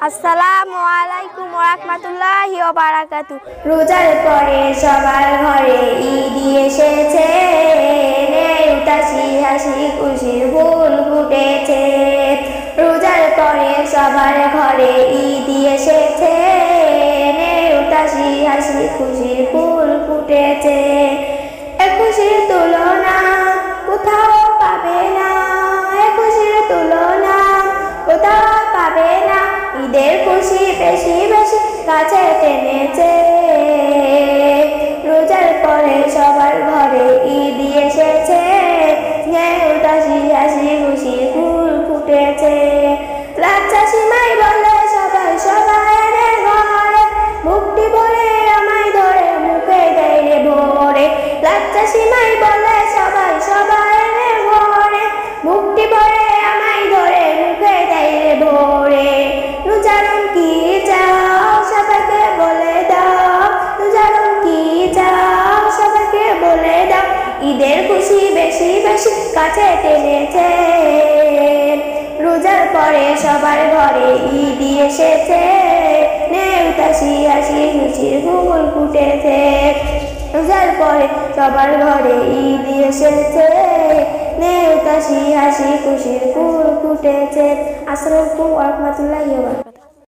আসসালামু আলাইকুম ওয়া রাহমাতুল্লাহি ওয়া বারাকাতুহু। রোজার পরে সবার ঘরে ঈদ এসেছে, উদাসী হাসি খুশির ফুল ফুটেছে। রোজার পরে সবার ঘরে ঈদ এসেছে, উদাসী হাসি খুশির ফুল ফুটেছে। এ খুশির তুলনা কোথাও পাবে না, এ খুশির তুলনা কোথাও পাবে না। ঈদের খুশি বেশি বেশি কাছে টেনেছে। রোজার পরে সবার ঘরে ঈদ এসেছে, উদাসী হাসি খুশি ফুল ফুটেছে। লাচ্ছা সিমাই বলে সবাই সবাই ঘরে, মুক্তি ভরে আমায় ধরে মুখে দেয় রে ভরে। লাচ্ছা সিমাই বলে সবাই সবাই ঘরে, মুক্তি ভরে আমায় ধরে মুখে দেয় রে ভরে। রোজারম কি চাও সবাইকে বলে দাও, রোজারম কি চাও সবাইকে বলে দাও। ঈদের খুশি বেশি বেশি কাছে টেনেছে। রোজার পরে সবার ঘরে ঈদ এসেছে, উদাসী হাসি খুশির ফুল ফুটেছে। রোজার পরে সবার ঘরে ঈদ এসেছে, উদাসী হাসি খুশির ফুল ফুটেছে। আসসালামু আলাইকুম ওয়া রাহমাতুল্লাহি ওয়া বারাকাতুহু।